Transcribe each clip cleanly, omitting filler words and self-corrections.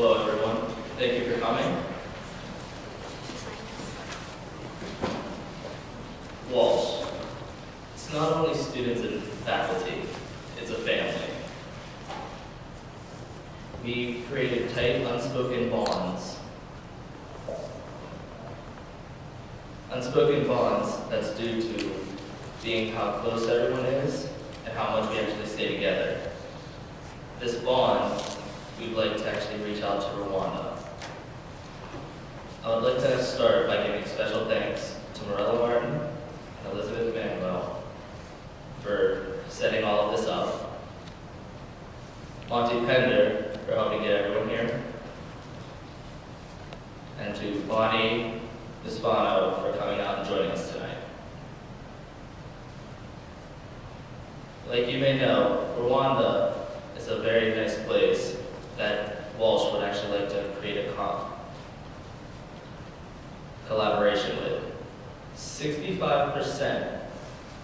Hello everyone, thank you for coming. Walsh. It's not only students and faculty, it's a family. We've created tight, unspoken bonds. Unspoken bonds that's due to being how close everyone is and how much we actually stay together. This bond, we'd like to actually reach out to Rwanda. I would like to start by giving special thanks to Morella Martin and Elizabeth Manuel for setting all of this up, Monty Pender for helping get everyone here, and to Bonny Musefano for coming out and joining us tonight. Like you may know, Rwanda is a very nice place that Walsh would actually like to create a collaboration with. 65%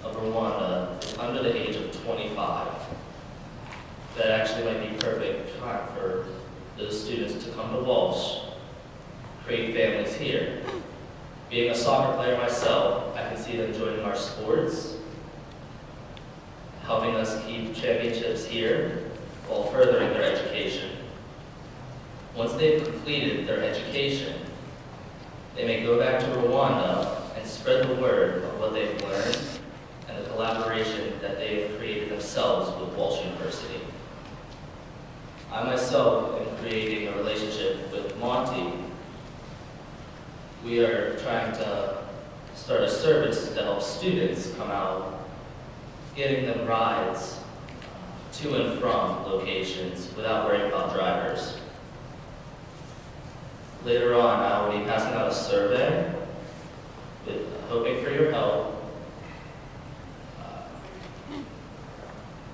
of Rwanda is under the age of 25. That actually might be perfect time for those students to come to Walsh, create families here. Being a soccer player myself, I can see them joining our sports, helping us keep championships here while furthering their education. Once they've completed their education, they may go back to Rwanda and spread the word of what they've learned and the collaboration that they have created themselves with Walsh University. I myself am creating a relationship with Monty. We are trying to start a service to help students come out, getting them rides to and from locations without worrying about drivers. Later on, I will be passing out a survey hoping for your help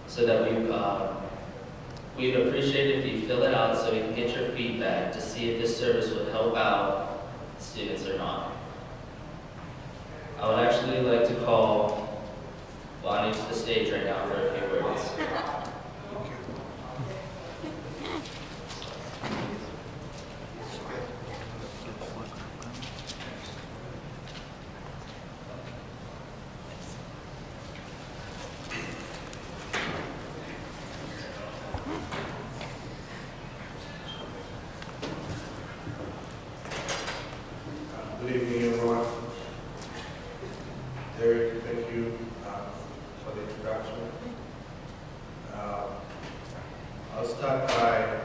so that we'd appreciate it if you fill it out so we can get your feedback to see if this service would help out students or not. I would actually like to call Bonny to the stage right now for a few words. Good evening, everyone. Derek, thank you for the introduction. I'll start by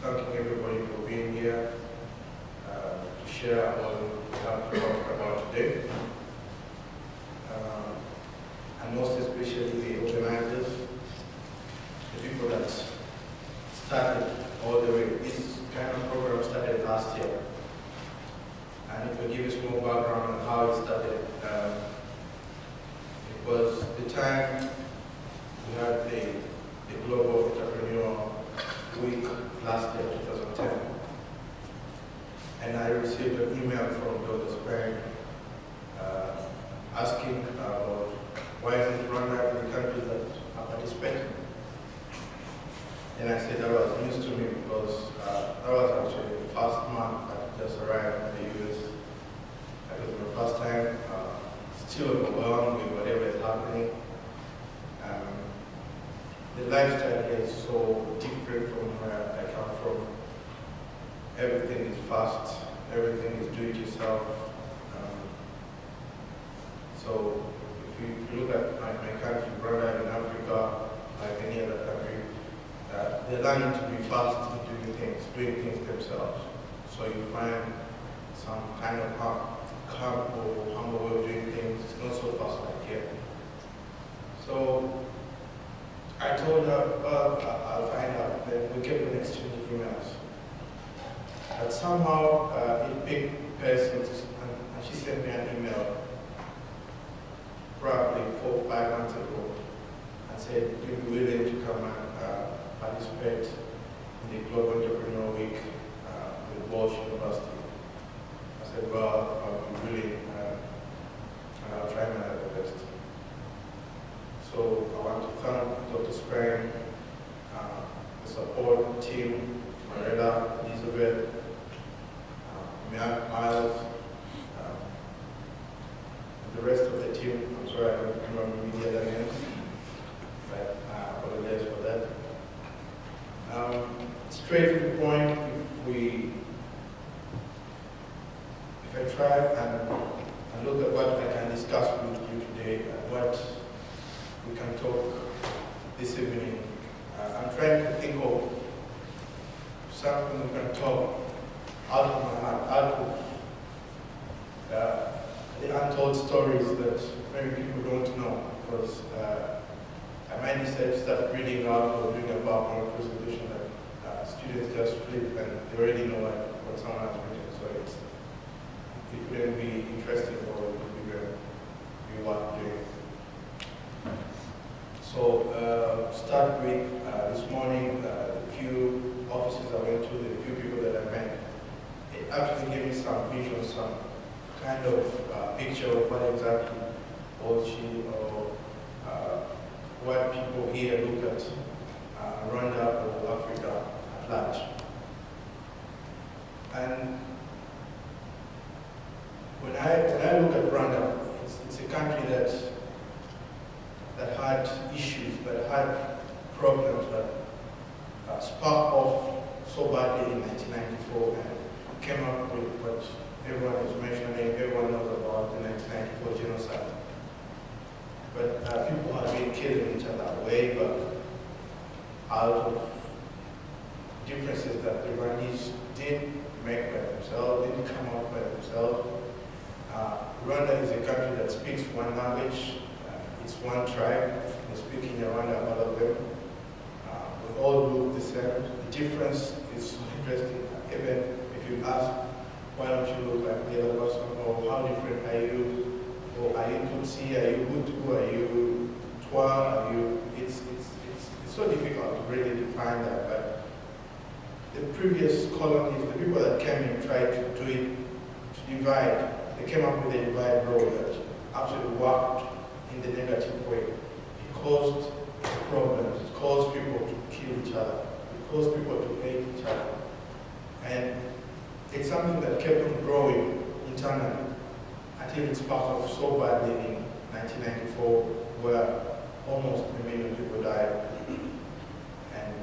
thanking everybody for being here to share what we have to talk about today. And most especially the organizers, the people that started all the way. This kind of program started last year. And if I give you a small background on how it started, it was the time we had the Global Entrepreneur Week last year, 2010. And I received an email from Dr. Spain asking about why isn't Rwanda in the countries that are participating. And I said that was news to me because that was actually the first month that just arrived in the US. It was my first time, still overwhelmed with whatever is happening. The lifestyle here is so different from where I come from. Everything is fast, everything is do it yourself. So if you look at my country, Rwanda in Africa, like any other country, they're learning to be fast in doing things themselves. So you find some kind of calm or humble way of doing things. It's not so fast like here. So I told her, well, I'll find out. Then we kept on exchanging emails. But somehow it picked persons, and she sent me an email probably 4 or 5 months ago and said, you'd be willing to come and participate in the Global Entrepreneur Week with Walsh University. I said, well, I'll be willing and I'll try my level best. So I want to thank Dr. Spain, the support team, Marilla, Elizabeth, Miles, the rest of the team. I'm sorry I don't remember media other names, but I apologize for that. Straight to the point, if I try and look at what I can discuss with you today and what we can talk this evening, I'm trying to think of something we can talk out of my heart, out of the untold stories that maybe people don't know, because I might decide to start reading out or doing a PowerPoint presentation that students just flip and they already know what someone has written, so it wouldn't be interesting or it would be worth doing. So start with this morning, the few offices I went to, the few people that I met. It actually gave me some vision, some kind of picture of what exactly Walsh or what people here look at Rwanda or Africa at large. And when I look at Rwanda, it's a country that had issues, that had problems that sparked off so badly in 1994 and came up with what everyone is mentioning, everyone knows about the 1994 genocide. But people have been killing each other way back out of differences that the Rwandese didn't make by themselves, didn't come up by themselves. Rwanda is a country that speaks one language, it's one tribe, they speak in Rwanda, all of them. We all look the same. The difference is so interesting. Even if you ask, why don't you look like the other person, or how different are you, or are you Tutsi, are you Hutu, are you Twa, are you, it's so difficult to really define that, but the previous colonies, the people that came and tried to do it, to divide, they came up with a divide law that actually worked in the negative way. It caused problems, it caused people to kill each other, it caused people to hate each other. And it's something that kept on growing internally until it sparked off so badly in 1994, where almost 1 million people died. And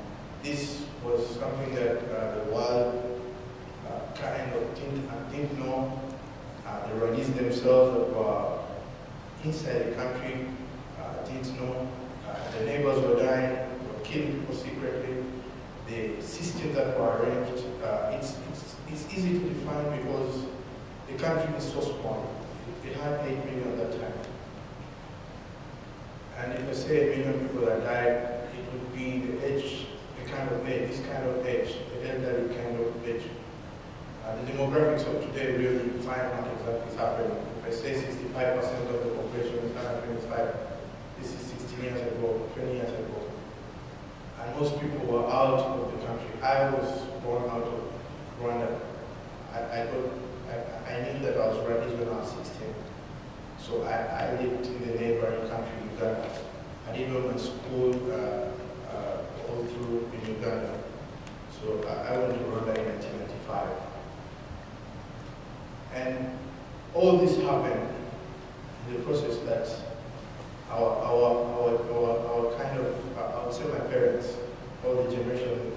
this was something that the world kind of didn't know. The Rwandese themselves that were inside the country didn't know. The neighbors were dying, were killing people secretly. The systems that were arranged, it's easy to define because the country is so small. It had 8 million at that time. And if I say 1 million people that died, it would be the age, the kind of age, this kind of age, the elderly kind of age. The demographics of today really define what exactly is happening. If I say 65% of the population is under 25, this is 16 years ago, 20 years ago. And most people were out of the country. I was born out of Rwanda. I knew that I was Rwandese when I was 16. So I lived in the neighboring country, Uganda. I did all my school all through in Uganda. So I went to Rwanda in 1995. And all this happened in the process that our kind of, I would say my parents, all the generation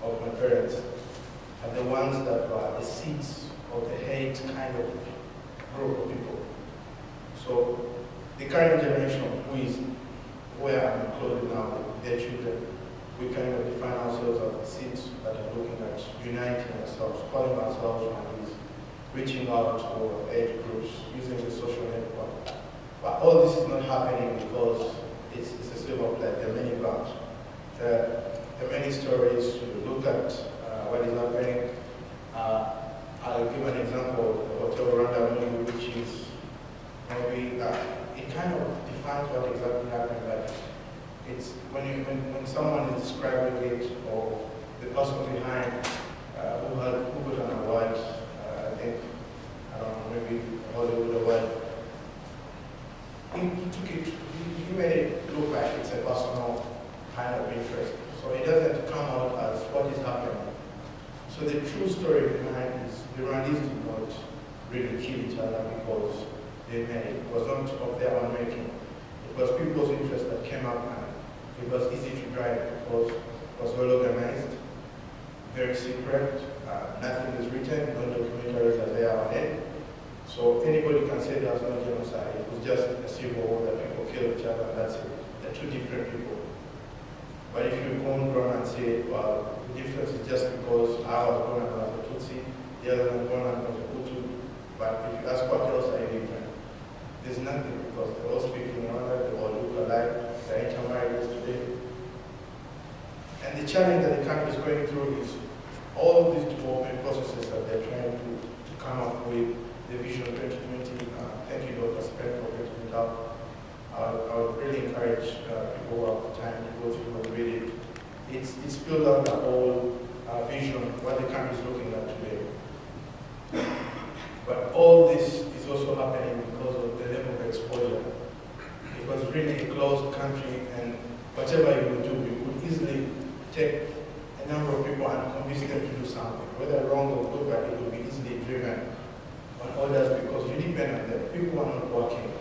of my parents, are the ones that were the seeds of the hate kind of group of people. So the current generation, who is where I'm included now, their children, we kind of define ourselves as the seeds that are looking at uniting ourselves, calling ourselves Rwandese, reaching out to age groups, using the social network. But all this is not happening because it's a silver plate. There are many branches. There are many stories to look at what is happening. I'll give an example, the Hotel Rwanda movie, which is maybe, it kind of defines what exactly happened. But it's when someone is describing it, or the person behind who got an award, I think, I don't know, maybe Hollywood award, he took it, he made it look like it's a personal kind of interest. So it doesn't come out as what is happening. So the true story behind is the Rwandese did not really kill each other because they met. It was not of their own making. It was people's interest that came up, and it was easy to drive because it was well organized, very secret, nothing is written, no documentaries are there on it. So anybody can say there was no genocide. It was just a civil war that people killed each other, and that's it. They're two different people. But if you go on and say, well, the difference is just because I was born and I was a Tutsi, the other was born and was a Hutu, but if you ask what else are you different, there's nothing, because they're all speaking Rwanda, they all look alike, they're intermarried today. And the challenge that the country is going through is all these development processes that they're trying to come up with, the Vision 2020. Thank you, Dr. Spen, for bringing it up. I would really encourage people who have the time to go through and read it. It's built on the whole vision, what the country is looking at today. But all this is also happening because of the level of exposure. It was really a closed country, and whatever you would do, you could easily take a number of people and convince them to do something, whether wrong or good, but it would be easily driven on others because you depend on them. People are not working.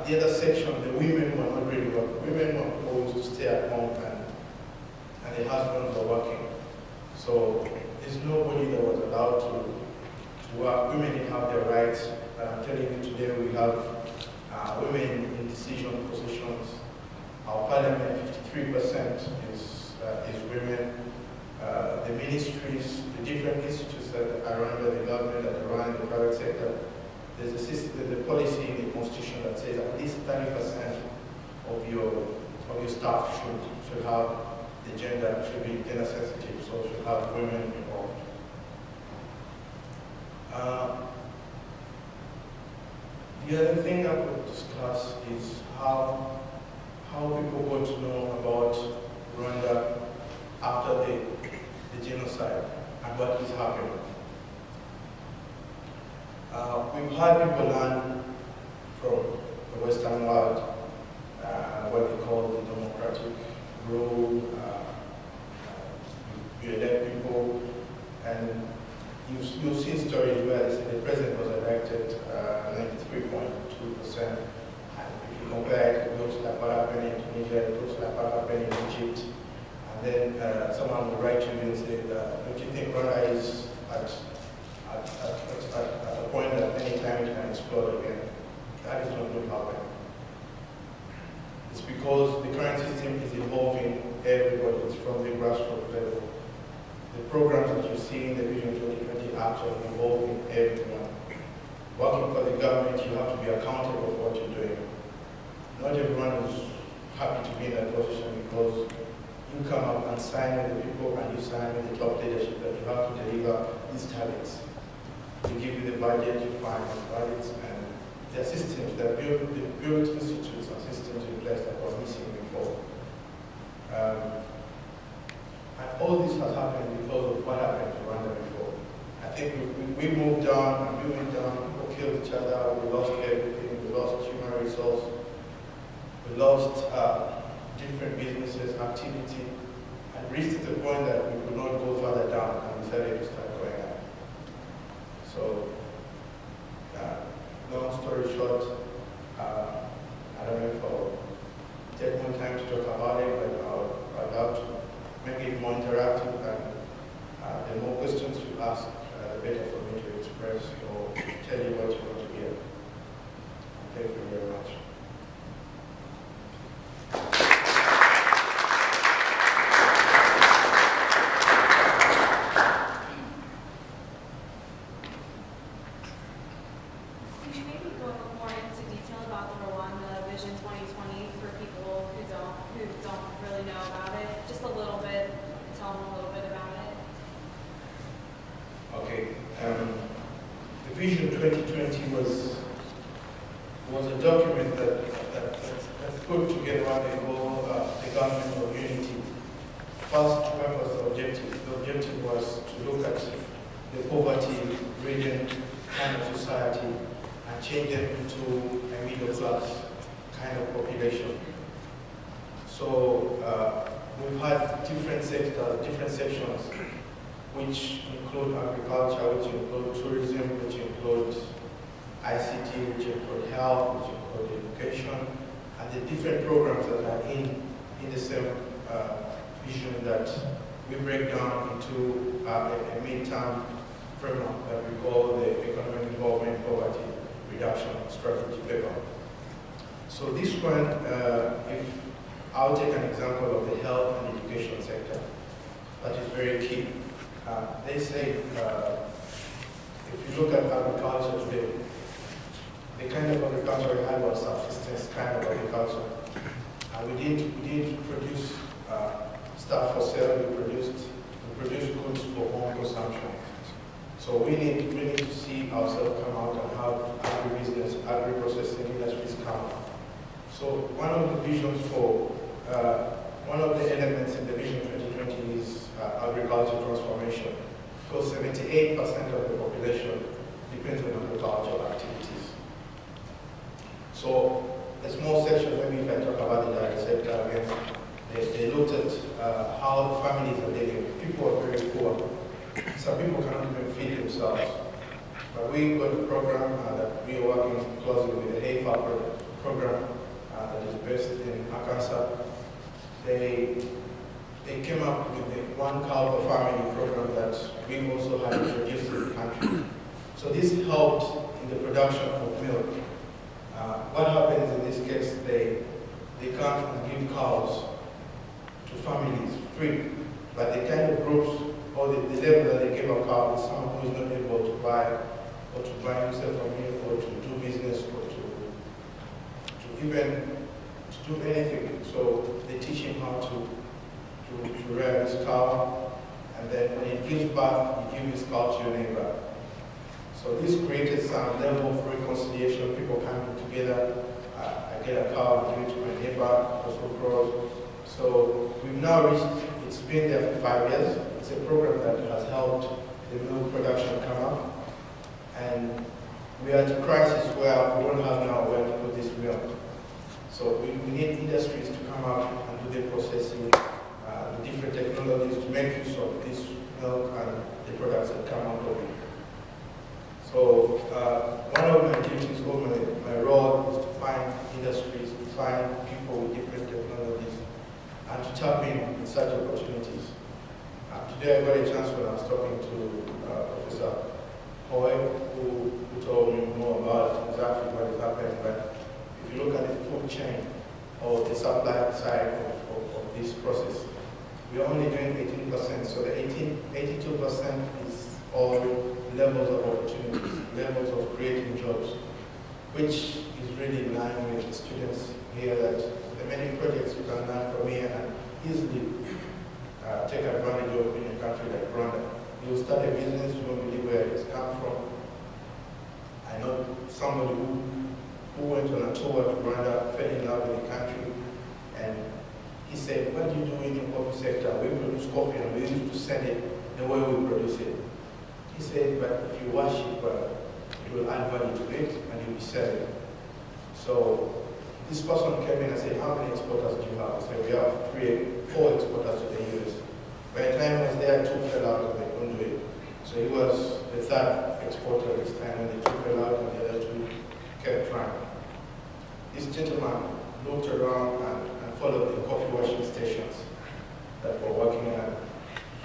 The other section, the women were not really working. Women were supposed to stay at home, and the husbands were working. So there's nobody that was allowed to work. Women didn't have their rights. I'm telling you today, we have women in decision positions. Our parliament, 53% is women. The ministries, the different institutes that are under the government, that are run in the private sector, there's a system, there's a policy in the constitution that says at least 30% of your staff should have the gender, should be gender sensitive, so should have women involved. The other thing I would discuss is how people got to know about Rwanda after the genocide and what is happening. We've had people learn from the Western world what they call the democratic rule. You elect people, and you've seen stories where they say the president was elected 93.2%. And if you compare it, it looks like what happened in Tunisia, it looks like what happened in Egypt. And then someone will write to you and say, don't you think Rwanda is at a point that any time it can explode again? That is not going to happen. It's because the current system is involving everybody. It's from the grassroots level. The programs that you see in the Vision 2020 actually involving everyone. Working for the government, you have to be accountable for what you're doing. Not everyone is happy to be in that position because you come up and sign with the people and you sign with the top leadership that you have to deliver these targets. They give you the budget, you find the budgets, and there are systems that build institutes and systems in place that were missing before. And all this has happened because of what happened to Rwanda before. I think we moved on and we went down, people killed each other, we lost everything, we lost human resource, we lost different businesses, activity, and reached to the point that we could not go further down and we decided to start going up. So, long story short, I don't know if I'll take more time to talk about it, but I'd love to make it more interactive, and the more questions you ask, the better for me to express or tell you what you want to hear. Thank you very much. Could you maybe go more into detail about the Rwanda Vision 2020 for people who don't really know about it? Just a little bit, tell them a little bit about it. Okay. The Vision 2020 was a document that put together what they call the government of unity. First, what was the objective? The objective was to look at the poverty-ridden kind of society and change them into a middle-class kind of population. So we've had different sectors, different sections which include agriculture, which include tourism, which include ICT, which include health, which include education, and the different programs that are in the same vision that we break down into a midterm framework that we call the Economic Development Poverty Reduction Strategy paper. So this one, if I'll take an example of the health and education sector, that is very key. They say, if you look at agriculture today, the kind of agriculture we had was subsistence kind of agriculture. We didn't produce stuff for sale, we produced goods for home consumption. So we need to see ourselves come out and have agribusiness, agri-processing industries come out. So one of the visions for, one of the elements in the Vision 2020 is agriculture transformation. Because 78% of the population depends on agricultural activities. So a small section, maybe if I talk about the direct sector again, they looked at how families are living. People are very poor. Some people cannot even feed themselves. But we got a program that we are working closely with the HAFA program that is based in Arkansas. They came up with the one cow per family program that we also had introduced in the country. So this helped in the production of milk. What happens in this case, they come and give cows to families free, but the kind of groups or the level that they give a cow is someone who is not able to buy or to buy himself a meal or to do business or to even to do anything. So they teach him how to rear his cow, and then when he gives back, he gives his cow to your neighbor. So this created some level of reconciliation, people coming together. I get a cow, I give it to my neighbor, also grows. So we've now reached, it's been there for 5 years. It's a program that has helped the milk production come up. And we are at a crisis where we don't have now where to put this milk. So we need industries to come up and do the processing, the different technologies to make use of this milk and the products that come out of it. So one of my duties, or my role, is to find industries, to find people with different technologies, and to tap in such opportunities. Today I got a chance when I was talking to Professor Hoy, who told me more about exactly what is happening. But if you look at the food chain or the supply side of this process, we're only doing 18%. So the 82% is all levels of opportunities, levels of creating jobs, which is really in line with the students here that the many projects you can learn from here and easily take advantage of in a country like Rwanda. You start a business, you don't believe where it's come from. I know somebody who went on a tour to Rwanda, fell in love with the country, and he said, what do you do in the coffee sector? We produce coffee and we used to send it the way we produce it. He said, but if you wash it well, it will add value to it and you'll be selling. So this person came in and said, how many exporters do you have? I said, we have 4 exporters to the US. By the time I was there, 2 fell out and they couldn't do it. So he was the 3rd exporter this time, and the 2 fell out and the other 2 kept trying. This gentleman looked around and followed the coffee washing stations that were working on.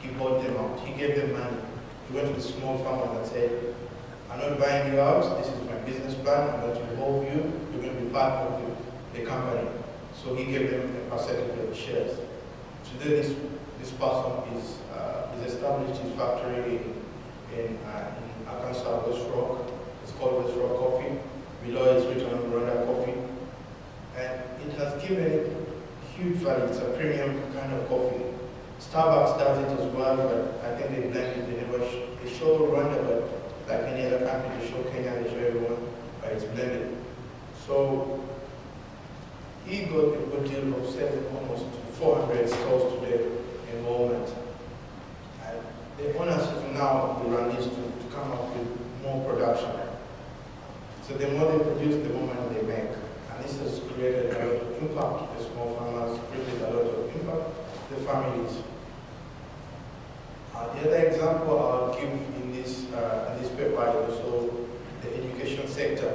He bought them out. He gave them money. He went to the small farmers and said, I'm not buying you out. This is my business plan. I'm going to involve you. You're going to be part of the company. So he gave them a percentage of the shares. Today, this person is established his factory in Arkansas, West Rock. It's called West Rock Coffee. Below it's written on Rwanda Coffee. And it has given it huge value. It's a premium kind of coffee. Starbucks does it as well, but I think they blend it. They show Rwanda, but like any other country, they show Kenya, they show everyone, but it's blended. So he got a good deal of selling almost 400 stores today in Walmart. And the ownership now of the run is to come up with more production. So the more they produce, the more money they make. And this has created a lot of impact. The small farmers created a lot of impact. The families. The other example I'll give in this paper is also the education sector,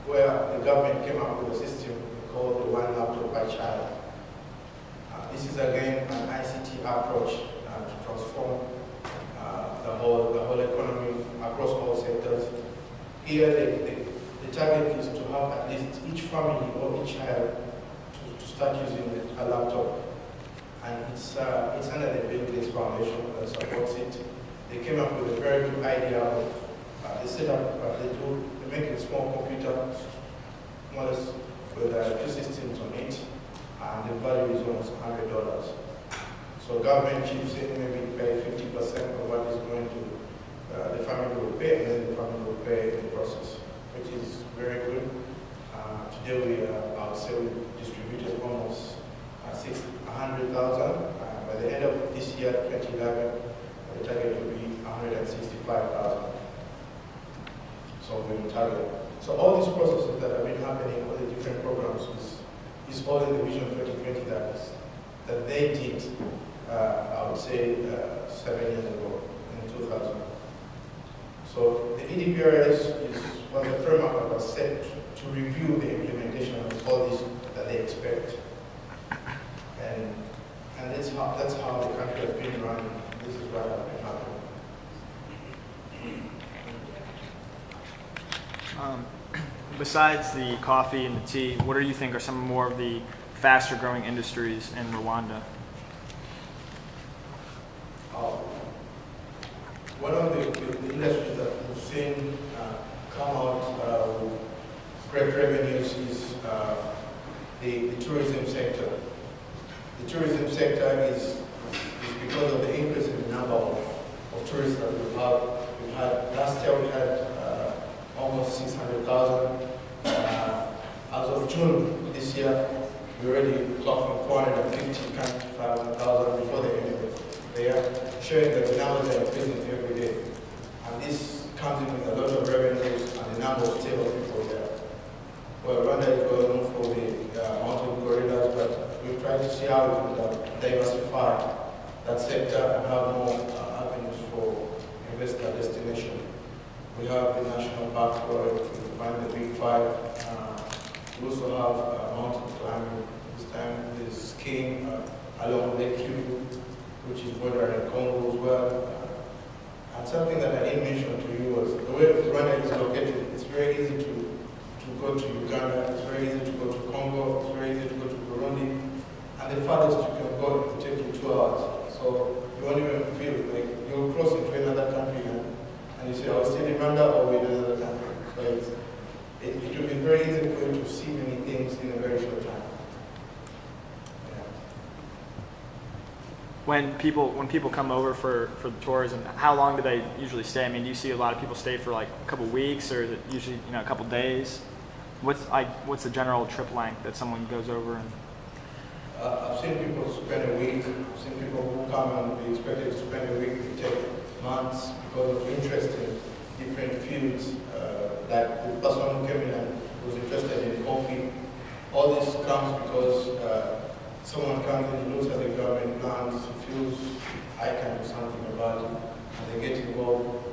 where the government came up with a system called the one laptop per child. This is again an ICT approach to transform the whole economy across all sectors. Here, the target is to have at least each family or each child to start using a laptop. And it's under the Bill Gates Foundation that supports it. They came up with a very good idea of they set up they make a small computer, modest, with two systems on it, and the value is almost $100. So government chips in, maybe pay 50% of what is going to the family will pay, and then the family will pay in the process, which is very good. Today I would say we distributed almost 100,000. By the end of this year, 2011, the target will be 165,000. So we will target. So all these processes that have been happening, all the different programs, is all in the Vision 2020 that they did, I would say, 7 years ago, in 2000. So the EDPRS was a framework that was set to review the implementation of all this that they expect. And that's how the country has been run. This is what has been happening. Besides the coffee and the tea, what do you think are some more of the faster growing industries in Rwanda? One of the industries that we've seen come out with great revenues is the tourism sector. The tourism sector is because of the increase in the number of tourists that we've had. Last year we had almost 600,000. As of June this year, we already clocked from 450 to 500,000 before the end of the year, showing that the numbers are increasing every day. And this comes in with a lot of revenues and the number of stable people there. Well, Rwanda is well known for the mountain gorillas, but we try to see how we can diversify that sector and have more avenues for investor destination. We have the national park where we find the big five. We also have mountain climbing. This time there's skiing along Lake Kivu, which is bordering Congo as well. And something that I didn't mention to you was the way Rwanda is located. It's very easy to go to Uganda, it's very easy to go to Congo, it's very easy to go to Burundi, and the farthest you can go will take you 2 hours. So you won't even feel like you'll cross into another country and you say, I was still in Rwanda or in another country. So it will be very easy for you to see many things in a very short time. Yeah. When people come over for the tourism, how long do they usually stay? I mean, do you see a lot of people stay for like a couple weeks, or is it usually a couple days? What's the general trip length that someone goes over? And I've seen people spend a week. I've seen people who come and be expected to spend a week. They take months because of interest in different fields. Like the person who came in and was interested in coffee. All this comes because someone comes and looks at the government plans, feels I can do something about it, and they get involved.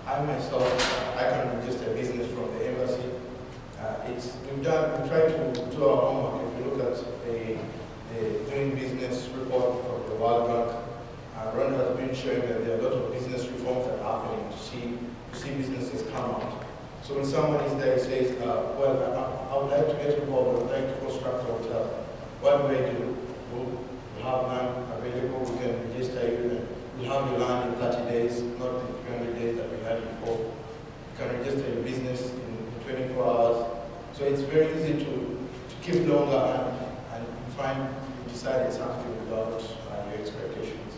I myself, I can register a business from the embassy. We try to do our homework. If you look at the doing business report from the World Bank, Rwanda has been showing that there are a lot of business reforms that are happening to see businesses come out. So when someone is there and says, well, I would like to get involved, I would like to construct a hotel, what do I do? We'll have land available, we can register you, and we'll have your land in 30 days, not in 300 days that we had before. You can register your business in 24 hours. So it's very easy to keep longer and find you decided something without your expectations.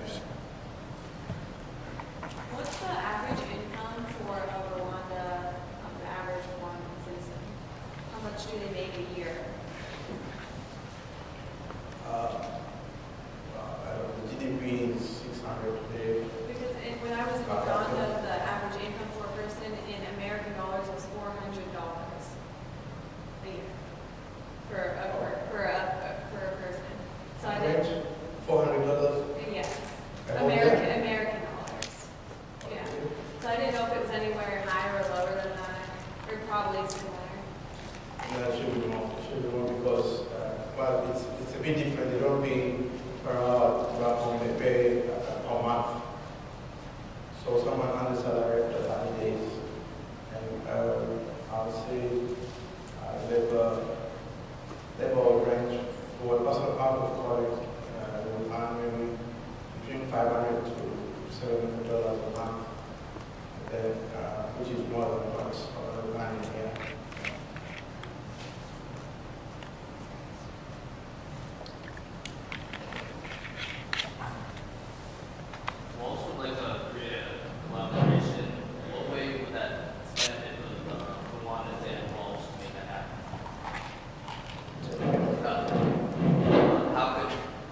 Yeah. What's the average income for a Rwanda, the average Rwandan citizen? How much do they make a year? The GDP is 600 today. Because when I was in Uganda, the average income for a person in American dollars was $400 a year for a person. So I think $400? No, it should be more. It should be more because, well, it's a bit different. They don't pay per hour, but when they pay per month. So someone under salary for 30 days. And I would say labor range for a person out of college will earn maybe between $500 to $700 a month, then, which is more than what I'm earning here. Walsh would like to create a collaboration. What way would that benefit Rwanda and Walsh to make that happen?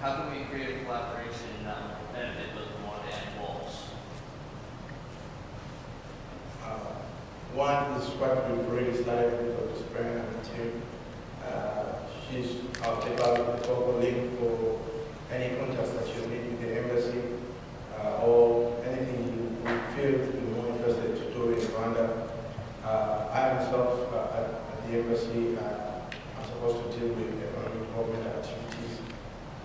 How can we create a collaboration that will benefit both Rwanda and Walsh? One is what we've already started with Dr. Springer and the team. I'll take out the global link for any contacts that you need with the embassy or anything you feel you're more interested to do in Rwanda. I myself at the embassy, I'm supposed to deal with economic development activities.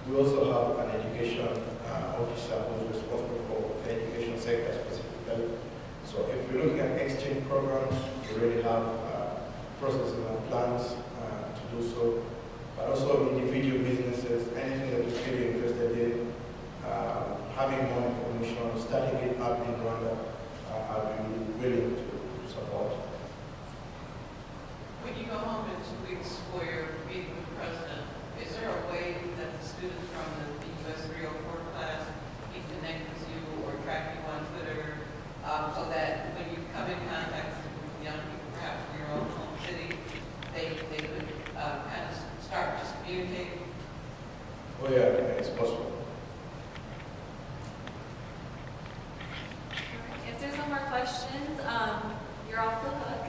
We also have an education officer who's responsible for the education sector specifically. So if we're looking at exchange programs, we already have processes and plans to do so. But also individual businesses, anything that you feel you're interested in, having more information, starting it up in Rwanda, I'll be willing to support. When you go home in 2 weeks for your meeting with the president, is there a way that the students from the US 304 class can connect with you or track you on Twitter so that when you come in contact with young people, perhaps in your own home city, they could kind of start just communicating? Oh yeah, it's possible. If there's no more questions, you're off the hook.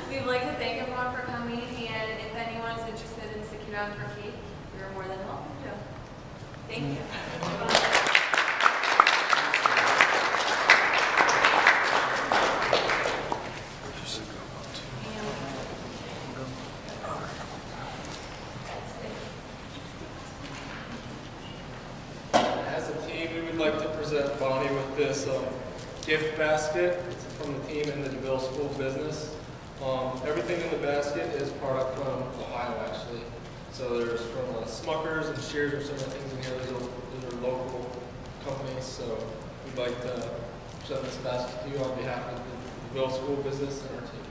We'd like to thank everyone for coming, and if anyone is interested in sticking around for cake, you're more than welcome to. Thank you. As a team, we would like to present Bonnie with this gift basket. It's from the team in the DeVille School of Business. Everything in the basket is product from Ohio, actually. So there's from Smuckers and Shears are some of the things in here. Those are local companies. So we'd like to present this basket to you on behalf of the DeVille School of Business and our team.